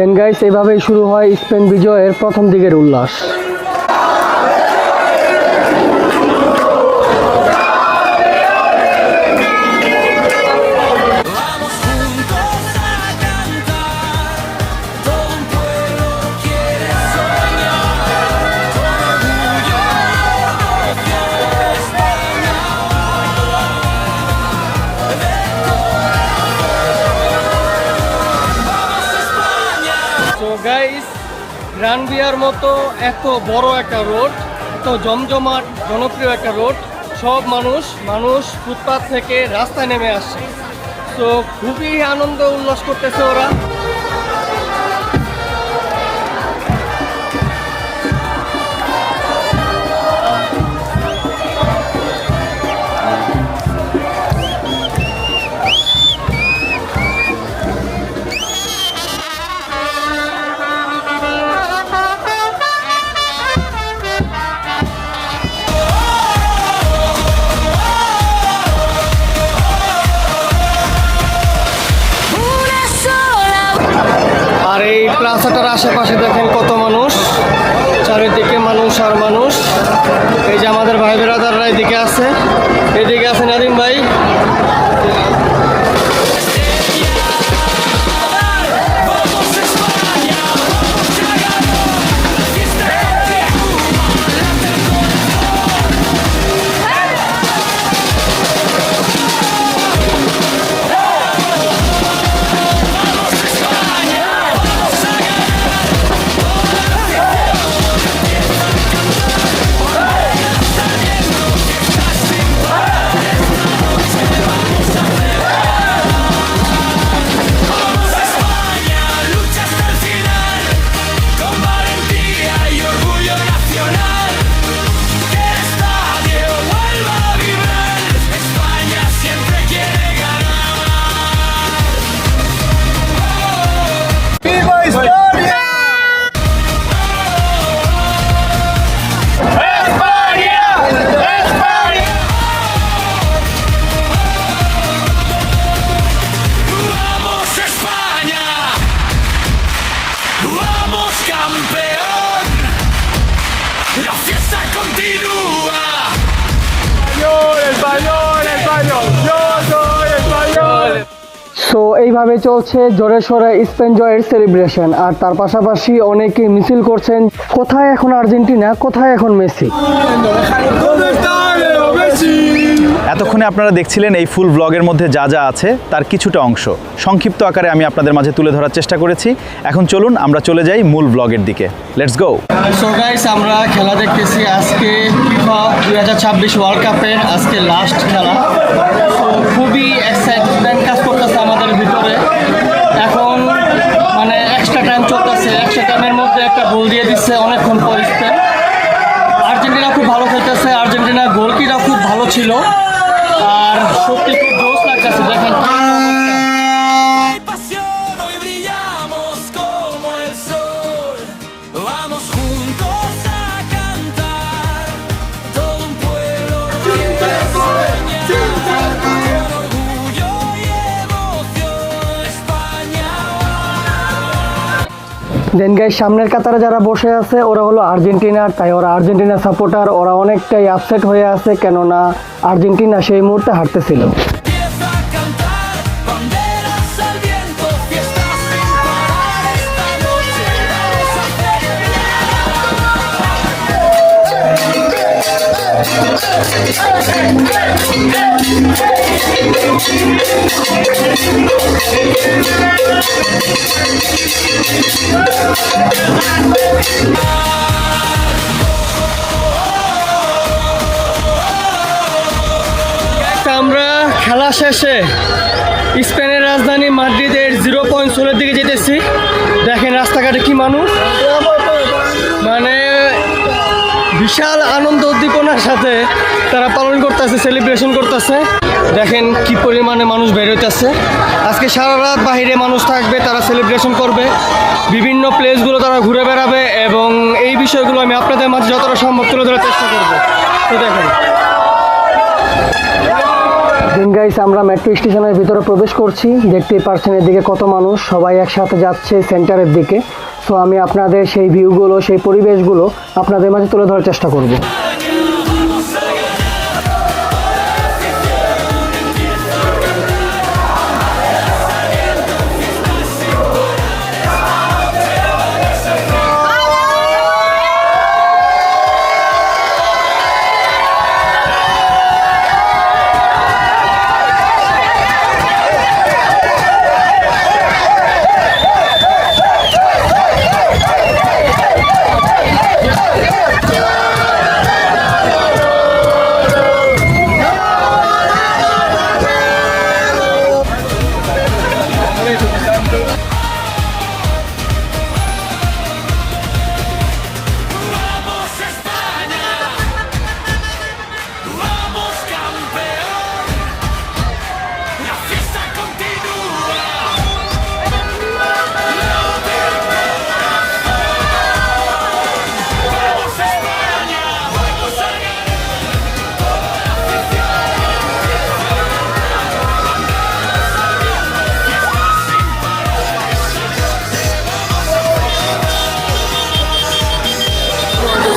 দেন guys এইভাবেই শুরু হয় স্পেন বিজয়ের প্রথম দিকের উল্লাস। গাইস গ্রানভিয়ার মতো এত বড় একটা রোড, এত জমজমাট জনপ্রিয় একটা রোড, সব মানুষ ফুটপাথ থেকে রাস্তায় নেমে আসছে। তো খুবই আনন্দ উল্লাস করতেছে ওরা। আর এই প্লাজাটার আশেপাশে দেখেন কত মানুষ, চারিদিকে মানুষ আর মানুষ। এই যে আমাদের ভাই বেরাদাররা এদিকে আছে, এদিকে আছে নাদিম ভাই। সো এইভাবে চলছে জোরে সোরে স্পেন জয়ের সেলিব্রেশন। আর তার পাশাপাশি অনেকে মিছিল করছেন, কোথায় এখন আর্জেন্টিনা, কোথায় এখন মেসি। এতক্ষণে আপনারা দেখছিলেন এই ফুল ব্লগের মধ্যে যা যা আছে তার কিছুটা অংশ সংক্ষিপ্ত আকারে আমি আপনাদের মাঝে তুলে ধরার চেষ্টা করেছি। এখন চলুন আমরা চলে যাই মূল ব্লগের দিকে। Let's go. সো গাইস আমরা খেলা দেখতেছি, আজকে ফিফা 2026 ওয়ার্ল্ড কাপের আজকে লাস্ট খেলা। তো খুবই এক্সাইটমেন্ট কাজ করতেছে আমাদের ভিতরে। এখন মানে এক্সট্রা টাইম চলতেছে, এক্সট্রা টাইমের মধ্যে একটা গোল দিয়ে দিচ্ছে অনেকক্ষণ পর স্পেন। আর্জেন্টিনা খুব ভালো খেলতেছে, আর্জেন্টিনার গোলকিটা খুব ভালো ছিল। আর সত্যি খুব জোশ লাগতেছে, দেখেন দেন গাইস সামনের কাতারে যারা বসে আছে ওরা হলো আর্জেন্টিনার, তাই ওরা আর্জেন্টিনা সাপোর্টার। ওরা অনেকটাই আপসেট হয়ে আছে, কেননা আর্জেন্টিনা সেই মুহূর্তে হারতেছিল। আমরা খেলা শেষে স্পেনের রাজধানী মাদ্রিদের 0 পয়েন্ট সোলের দিকে যেতেছি। দেখেন রাস্তাঘাটে কি মানুষ, মানে বিশাল আনন্দ উদ্দীপনার সাথে তারা পালন করতেছে, সেলিব্রেশন করতেছে। দেখেন কি পরিমাণে মানুষ বের হইতেছে। আজকে সারা রাত বাহিরে মানুষ থাকবে, তারা সেলিব্রেশন করবে, বিভিন্ন প্লেসগুলো তারা ঘুরে বেড়াবে এবং এই বিষয়গুলো আমি আপনাদের মাঝে যতটা সম্ভব তুলে ধরার চেষ্টা করবো। তো দেখেন গাইস আমরা মেট্রো স্টেশনের ভিতরে প্রবেশ করছি। দেখতেই পাচ্ছেন এদিকে কত মানুষ, সবাই একসাথে যাচ্ছে সেন্টারের দিকে। সো আমি আপনাদের সেই ভিউগুলো, সেই পরিবেশগুলো আপনাদের মাঝে তুলে ধরার চেষ্টা করব।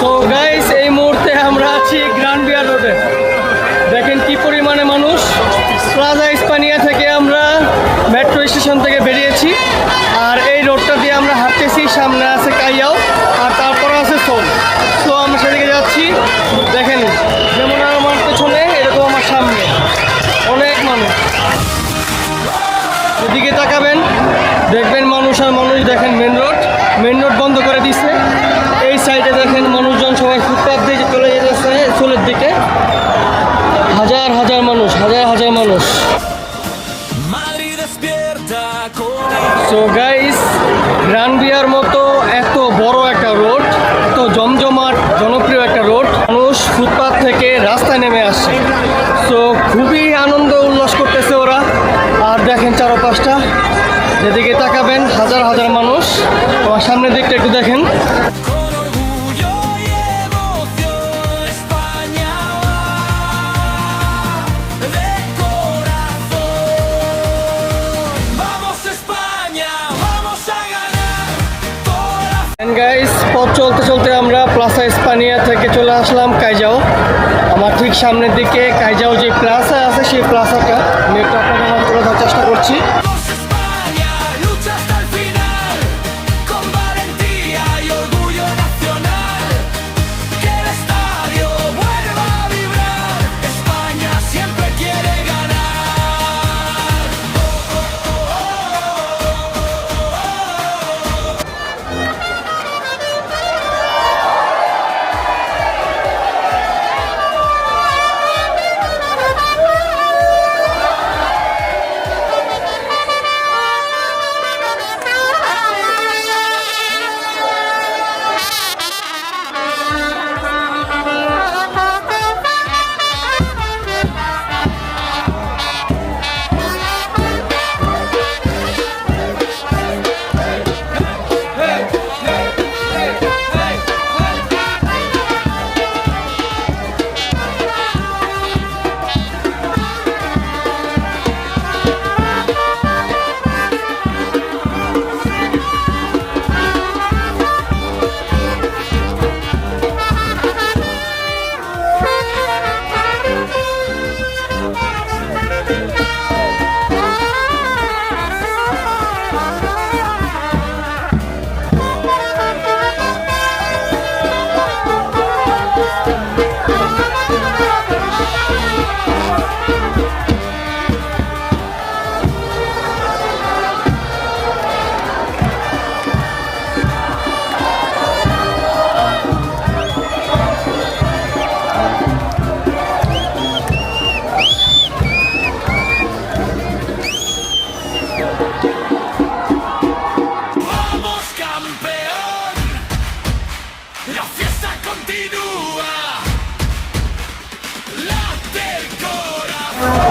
তো গাইস এই মুহূর্তে আমরা আছি গ্র্যান্ড ভিয়া রোডে। দেখেন কি পরিমাণে মানুষ। প্লাজা ইস্পানিয়া থেকে আমরা মেট্রো স্টেশন থেকে বেরিয়েছি, আর এই রোডটা দিয়ে আমরা হাঁটতেছি। সামনে আছে কাইয়াও, আর তারপরে আছে সোল। তো আমরা সেদিকে যাচ্ছি। দেখেন যেমন আমার পেছনে এরকম আমার সামনে অনেক মানুষ। এদিকে তাকাবেন, দেখবেন মানুষ আর মানুষ। দেখেন মেন রোড বন্ধ করে দিছে। এই সাইডে দেখেন মানুষজন সবাই ফুটপাথ দিয়ে চলে যেতেছে সোলের দিকে। হাজার হাজার মানুষ, হাজার হাজার মানুষ। সো গাইস, গ্র্যান্ড ভিয়ার মতো এত বড় একটা রোড, এত জমজমাট জনপ্রিয় একটা রোড, মানুষ ফুটপাথ থেকে রাস্তায় নেমে আসছে। সো খুবই আনন্দ উল্লাস করতেছে ওরা। আর দেখেন চারপাশটা, যেদিকে তাকাবেন হাজার হাজার মানুষ। আমার সামনের দিকটা একটু দেখেন। গাইস, পথ চলতে চলতে আমরা প্লাজা ইস্পানিয়া থেকে চলে আসলাম কাইজাও। আমার ঠিক সামনের দিকে কাইজাও যে প্লাজা আছে, সেই প্লাজাটা আমি একটু আপনাদের মাঝে তুলে ধরার চেষ্টা করছি।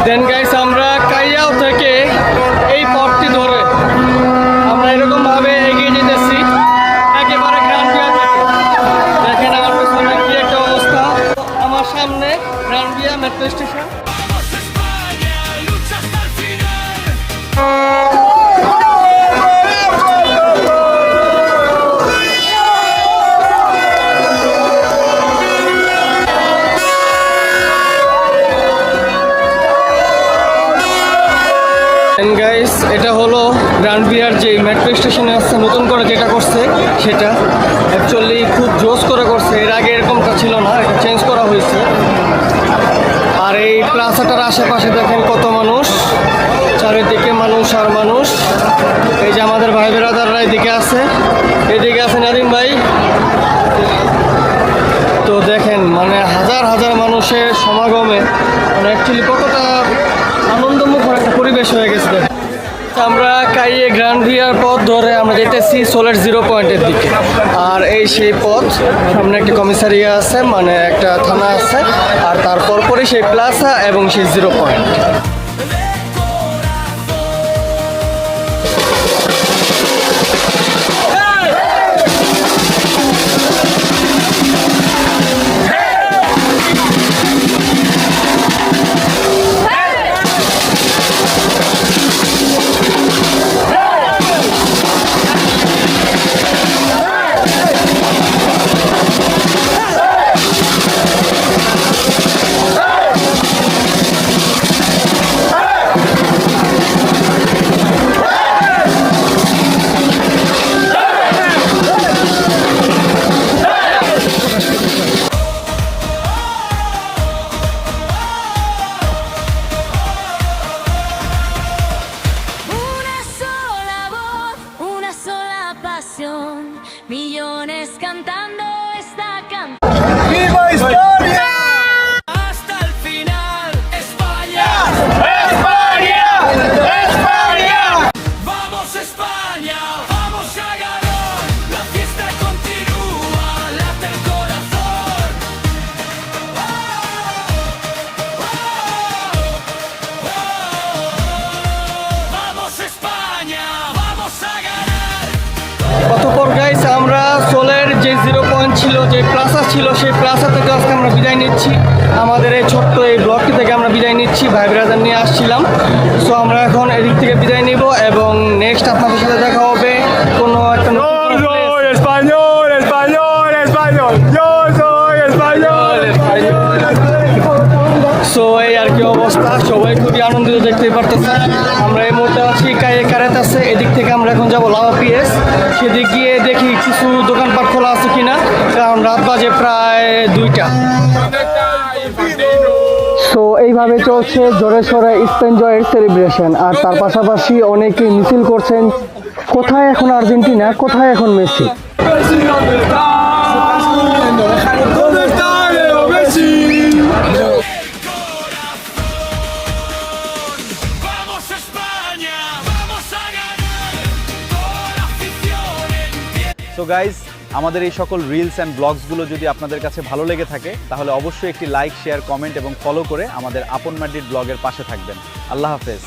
দেন গাইস, আমরা কাইয়াও থেকে এই পথটি ধরে আমরা এরকম ভাবে এগিয়ে যেতেছি একেবারে গ্র্যান্ড ভিয়া থেকে। দেখেন আমার পেছনে কি একটা অবস্থা। আমার সামনে Gran Via metro station. Guys, এটা হলো গ্র্যান্ড ভিয়ার যে মেট্রো স্টেশনে আসছে নতুন করে যেটা করছে সেটা অ্যাকচুয়ালি খুব জোস করে করছে। এর আগে এরকমটা ছিল না, এটা চেঞ্জ করা হয়েছে। আর এই প্লাজাটার আশেপাশে দেখেন কত মানুষ, চারিদিকে মানুষ আর মানুষ। এই যে আমাদের ভাই বেরাদাররা এদিকে আছে, এদিকে আছে নাদিম ভাই। তো দেখেন মানে হাজার হাজার মানুষের সমাগমে মানে অ্যাকচুয়ালি কতটা আনন্দমুখর একটা পরিবেশ হয়ে গেছে। আমরা কাইয়ে গ্র্যান্ড ভিয়ার পথ ধরে আমরা যেতেছি সোলের 0 পয়েন্টের দিকে। আর এই সেই পথ, সামনে একটা কমিসারিয়া আছে, মানে একটা থানা আছে, আর তারপর পরে সেই প্লাজা এবং সেই 0 point. Millones cantando esta canción. ¡Viva España! Hasta el final, España. ¡España! ¡España! Vamos España, vamos a ganar. La fiesta continúa, late el corazón. Vamos España, vamos a ganar. অতঃপর গাইস আমরা সোলের যে 0 point ছিল, যে plaza ছিল, সেই plaza থেকে আজকে আমরা বিদায় নিচ্ছি। আমাদের এই ছোট্ট এই ব্লকটি থেকে আমরা বিদায় নিচ্ছি, ভাই ব্রাদার নিয়ে আসছিলাম। সো আমরা এখন এদিক থেকে বিদায় নিব এবং নেক্সট আপনাদের সাথে দেখা হবে কোনো একটা নতুন কোনো place। español, español, español. Yo soy español, español. So এই আর কি অবস্থা, সবাই খুবই আনন্দিত দেখতেই পারতেছে। আমরা এই মুহূর্তে আছি কায়ে কারেত আছে, এদিক থেকে আমরা এখন যাবো লাভা পিএস। সেদিক গিয়ে দেখি কিছু দোকানপাট খোলা আছে কিনা, কারণ রাত বাজে প্রায় 2টা। সো এইভাবে চলছে জোরে সোরে স্পেন জয়ের সেলিব্রেশন। আর তার পাশাপাশি অনেকেই মিছিল করছেন, কোথায় এখন আর্জেন্টিনা, কোথায় এখন Messi. ¿Dónde está Leo Messi? Vamos España, vamos a ganar. Toda la afición en pie. So guys, আমাদের এই সকল রিলস অ্যান্ড ব্লগসগুলো যদি আপনাদের কাছে ভালো লেগে থাকে তাহলে অবশ্যই একটি লাইক, শেয়ার, কমেন্ট এবং ফলো করে আমাদের আপন মাড্রিড ব্লগের পাশে থাকবেন। আল্লাহ হাফেজ।